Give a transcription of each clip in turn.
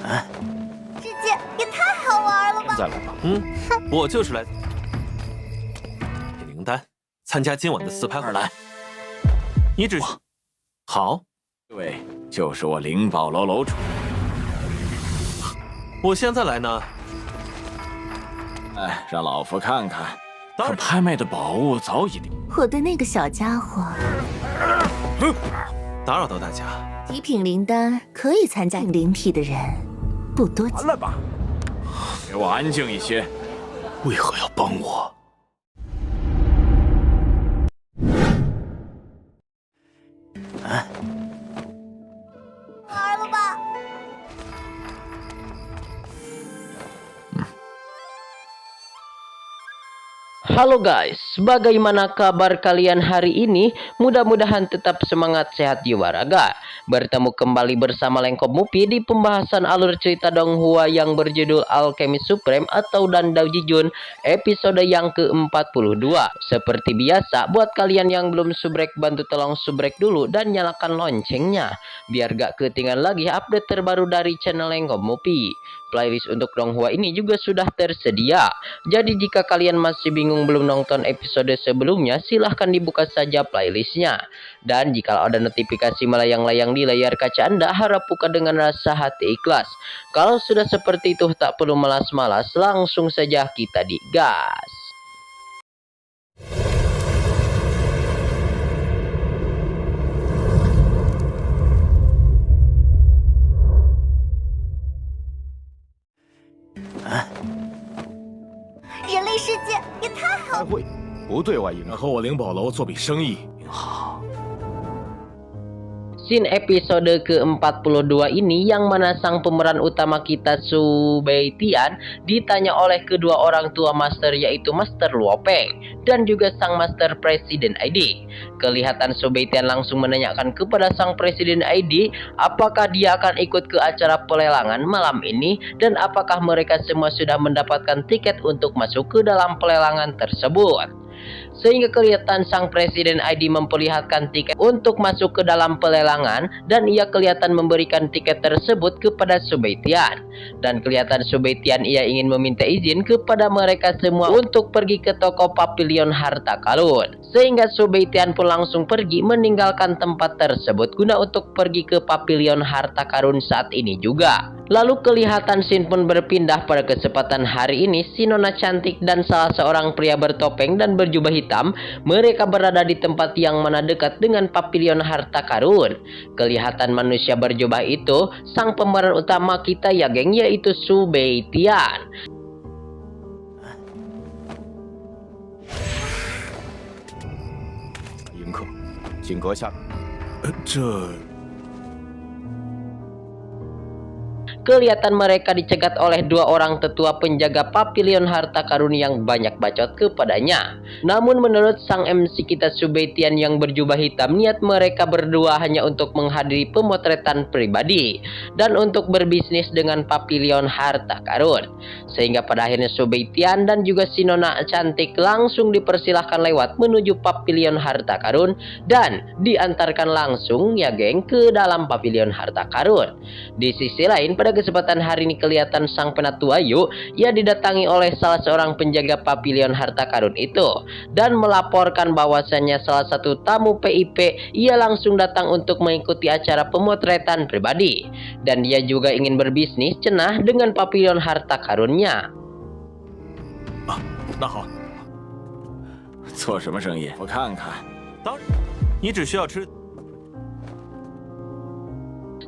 世界也太好玩了吧！再来吧。我就是来灵丹参加今晚的4拍会。来，你只是好，这位就是我灵宝楼楼主。我现在来呢。哎，让老夫看看，当然可拍卖的宝物早已定。我对那个小家伙，打扰到大家。极品灵丹可以参加灵体的人不多见。完了吧！给我安静一些。为何要帮我？玩了吧？ Halo guys, bagaimana kabar kalian hari ini? Mudah-mudahan tetap semangat, sehat jiwa raga. Bertemu kembali bersama Lengkop Mupi di pembahasan alur cerita Donghua yang berjudul Alchemist Supreme atau Dandao Jijun episode yang ke-42. Seperti biasa, buat kalian yang belum subrek, bantu tolong subrek dulu dan nyalakan loncengnya biar gak ketinggalan lagi update terbaru dari channel Lengkop Mupi. Playlist untuk Donghua ini juga sudah tersedia. Jadi jika kalian masih bingung belum nonton episode sebelumnya, silahkan dibuka saja playlistnya. Dan jika ada notifikasi melayang-layang di layar kaca Anda, harap buka dengan rasa hati ikhlas. Kalau sudah seperti itu tak perlu malas-malas, langsung saja kita digas. "人类世界也太好开会，不对外营业，和我灵宝楼做笔生意。好， Scene episode ke-42 ini yang mana sang pemeran utama kita Subeitian ditanya oleh kedua orang tua master yaitu Master Luopeng dan juga sang Master Presiden ID. Kelihatan Subeitian langsung menanyakan kepada sang Presiden ID apakah dia akan ikut ke acara pelelangan malam ini dan apakah mereka semua sudah mendapatkan tiket untuk masuk ke dalam pelelangan tersebut. Sehingga kelihatan sang Presiden ID memperlihatkan tiket untuk masuk ke dalam pelelangan dan ia kelihatan memberikan tiket tersebut kepada Subeitian. Dan kelihatan Subeitian ia ingin meminta izin kepada mereka semua untuk pergi ke toko Papilion Harta Karun. Sehingga Subeitian pun langsung pergi meninggalkan tempat tersebut guna untuk pergi ke Papilion Harta Karun saat ini juga. Lalu kelihatan scene pun berpindah pada kesempatan hari ini. Si Nona cantik dan salah seorang pria bertopeng dan berjubah hitam, mereka berada di tempat yang mana dekat dengan Papilion Harta Karun. Kelihatan manusia berjubah itu sang pemeran utama kita ya geng, yaitu Subeitian. 迎客，请阁下。这 Kelihatan mereka dicegat oleh dua orang tetua penjaga Papilion Harta Karun yang banyak bacot kepadanya. Namun menurut sang MC kita Subeitian yang berjubah hitam, niat mereka berdua hanya untuk menghadiri pemotretan pribadi dan untuk berbisnis dengan Papilion Harta Karun. Sehingga pada akhirnya Subeitian dan juga si Nona cantik langsung dipersilahkan lewat menuju Papilion Harta Karun dan diantarkan langsung ya geng ke dalam Papilion Harta Karun. Di sisi lain pada kesempatan hari ini kelihatan sang penatua Ayu ia didatangi oleh salah seorang penjaga Papilion Harta Karun itu dan melaporkan bahwasannya salah satu tamu PIP ia langsung datang untuk mengikuti acara pemotretan pribadi dan dia juga ingin berbisnis cenah dengan Papilion Harta Karunnya. 那好，做什么生意？我看看。当然，你只需要吃。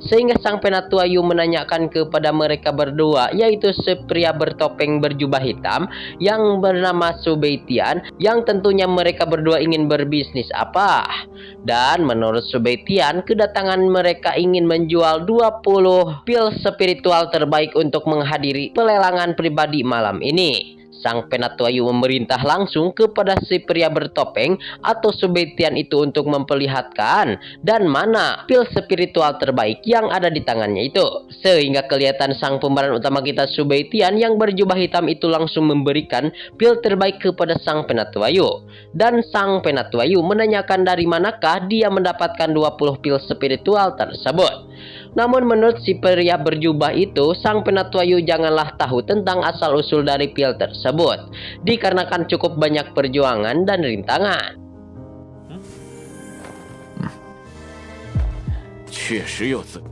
Sehingga sang penatua Yu menanyakan kepada mereka berdua, yaitu si pria bertopeng berjubah hitam yang bernama Subeitian, yang tentunya mereka berdua ingin berbisnis apa. Dan menurut Subeitian, kedatangan mereka ingin menjual 20 pil spiritual terbaik untuk menghadiri pelelangan pribadi malam ini. Sang penatua Yu memerintah langsung kepada si pria bertopeng atau Subeitian itu untuk memperlihatkan dan mana pil spiritual terbaik yang ada di tangannya itu. Sehingga kelihatan sang pemeran utama kita Subeitian yang berjubah hitam itu langsung memberikan pil terbaik kepada sang penatua Yu. Dan sang penatua Yu menanyakan dari manakah dia mendapatkan 20 pil spiritual tersebut. Namun menurut si pria berjubah itu, sang Penatua Yu janganlah tahu tentang asal-usul dari pil tersebut, dikarenakan cukup banyak perjuangan dan rintangan. 确实有资。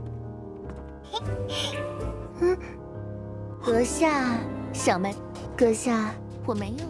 阁下，小妹，阁下，我没有。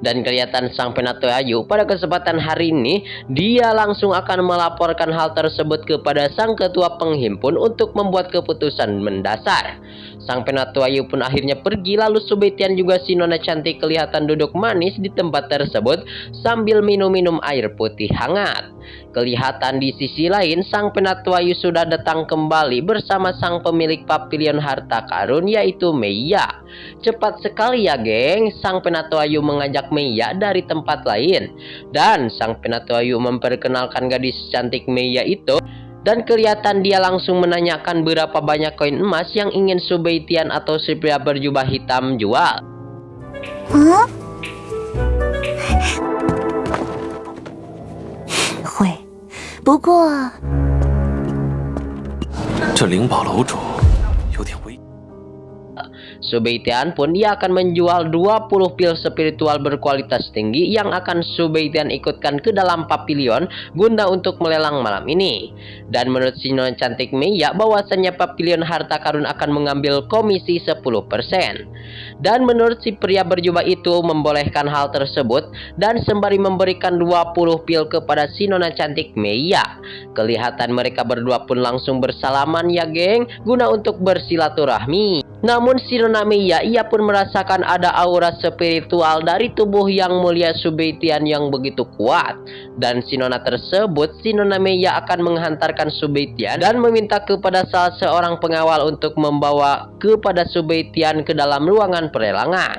Dan kelihatan sang Penatua Yu pada kesempatan hari ini, dia langsung akan melaporkan hal tersebut kepada sang ketua penghimpun untuk membuat keputusan mendasar. Sang Penatua Yu pun akhirnya pergi, lalu Subetian juga si nona cantik kelihatan duduk manis di tempat tersebut sambil minum-minum air putih hangat. Kelihatan di sisi lain, sang Penatua Yu sudah datang kembali bersama sang pemilik papilion harta karun, yaitu Meiya. Cepat sekali ya geng, sang Penatua Yu mengajak Meiya dari tempat lain. Dan sang Penatua Yu memperkenalkan gadis cantik Meiya itu. Dan kelihatan dia langsung menanyakan berapa banyak koin emas yang ingin Subetian atau si pria berjubah hitam jual. Huh? 会，不过这灵宝楼主有点危。 Subetian pun dia akan menjual 20 pil spiritual berkualitas tinggi yang akan Subetian ikutkan ke dalam papilion guna untuk melelang malam ini. Dan menurut si nona cantik Meiya, bahwasannya papilion harta karun akan mengambil komisi 10%. Dan menurut si pria berjubah itu membolehkan hal tersebut dan sembari memberikan 20 pil kepada si nona cantik Meiya. Kelihatan mereka berdua pun langsung bersalaman ya geng, guna untuk bersilaturahmi. Namun si nona Meiya, ia pun merasakan ada aura spiritual dari tubuh yang mulia Subetian yang begitu kuat. Dan si nona tersebut, si nona Meiya akan menghantarkan Subetian dan meminta kepada salah seorang pengawal untuk membawa kepada Subetian ke dalam ruangan pelelangan.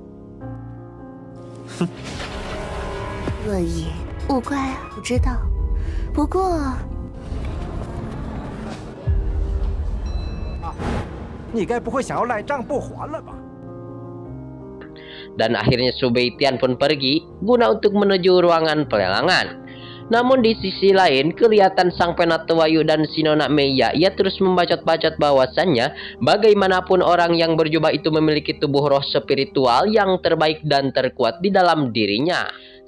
恶意，勿怪啊，我知道。不过， 你该不会想要赖账不还了吧？ Dan akhirnya Subetian pun pergi guna untuk menuju ruangan pelelangan. Namun di sisi lain, kelihatan sang Penatua Yu dan si nona Meiya, ia terus membacot-bacot bahwasannya bagaimanapun orang yang berjubah itu memiliki tubuh roh spiritual yang terbaik dan terkuat di dalam dirinya.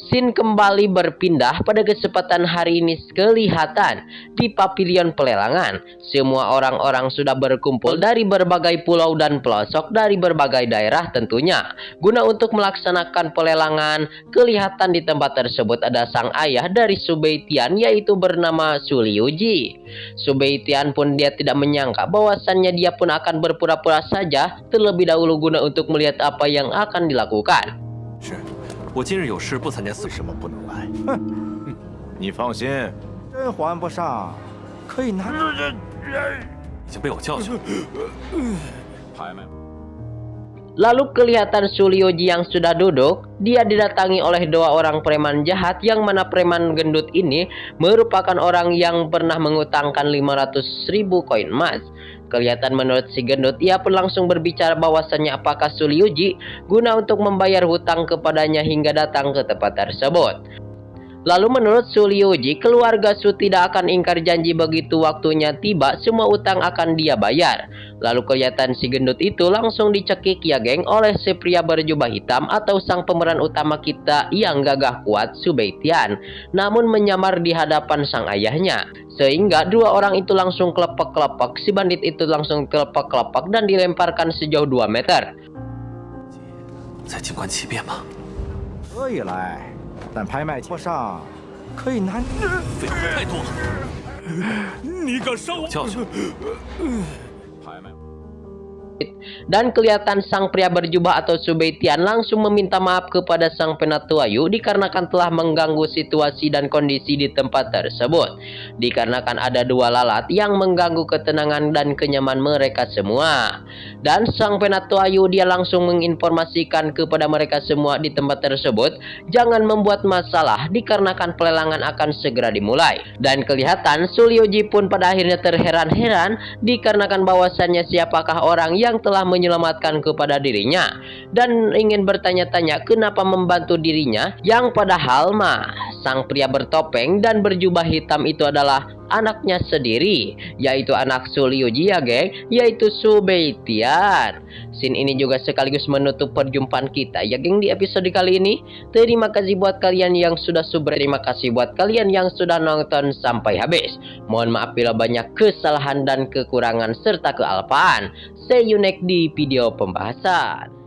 Scene kembali berpindah pada kesempatan hari ini. Kelihatan di papilion pelelangan, semua orang-orang sudah berkumpul dari berbagai pulau dan pelosok dari berbagai daerah tentunya guna untuk melaksanakan pelelangan. Kelihatan di tempat tersebut ada sang ayah dari Subetian, yaitu bernama Suliuji. Subetian pun dia tidak menyangka bahwasannya dia pun akan berpura-pura saja terlebih dahulu guna untuk melihat apa yang akan dilakukan. 是，我今日有事不参加为什么不能来？哼，你放心，真还不上，可以拿。已经被我教训了。拍卖。 Lalu kelihatan Suliuji yang sudah duduk, dia didatangi oleh dua orang preman jahat, yang mana preman gendut ini merupakan orang yang pernah mengutangkan 500.000 koin emas. Kelihatan menurut si gendut, ia pun langsung berbicara bahwasannya apakah Suliuji guna untuk membayar hutang kepadanya hingga datang ke tempat tersebut. Lalu menurut Suliuji, keluarga Su tidak akan ingkar janji begitu waktunya tiba, semua utang akan dia bayar. Lalu kelihatan si gendut itu langsung dicekik ya geng oleh si pria berjubah hitam atau sang pemeran utama kita yang gagah kuat Subetian, namun menyamar di hadapan sang ayahnya. Sehingga dua orang itu langsung kelepek-kelepek, si bandit itu langsung kelepek-kelepek dan dilemparkan sejauh 2 meter. 再静观其变吧。可以来，但拍卖不上，可以拿。废话太多了。你敢伤我？教训。 拍卖。 Dan kelihatan sang pria berjubah atau Subetian langsung meminta maaf kepada sang Penatua Yu dikarenakan telah mengganggu situasi dan kondisi di tempat tersebut. Dikarenakan ada dua lalat yang mengganggu ketenangan dan kenyamanan mereka semua. Dan sang Penatua Yu dia langsung menginformasikan kepada mereka semua di tempat tersebut jangan membuat masalah dikarenakan pelelangan akan segera dimulai. Dan kelihatan Suliuji pun pada akhirnya terheran-heran dikarenakan bahwasannya siapakah orang yang telah menyelamatkan kepada dirinya dan ingin bertanya-tanya kenapa membantu dirinya, yang padahal mah sang pria bertopeng dan berjubah hitam itu adalah anaknya sendiri, yaitu anak Su Liuji ya geng, yaitu Su Beitian. Scene ini juga sekaligus menutup perjumpaan kita ya geng di episode kali ini. Terima kasih buat kalian yang sudah sub, terima kasih buat kalian yang sudah nonton sampai habis. Mohon maaf bila banyak kesalahan dan kekurangan serta kealpaan. See you next di video pembahasan.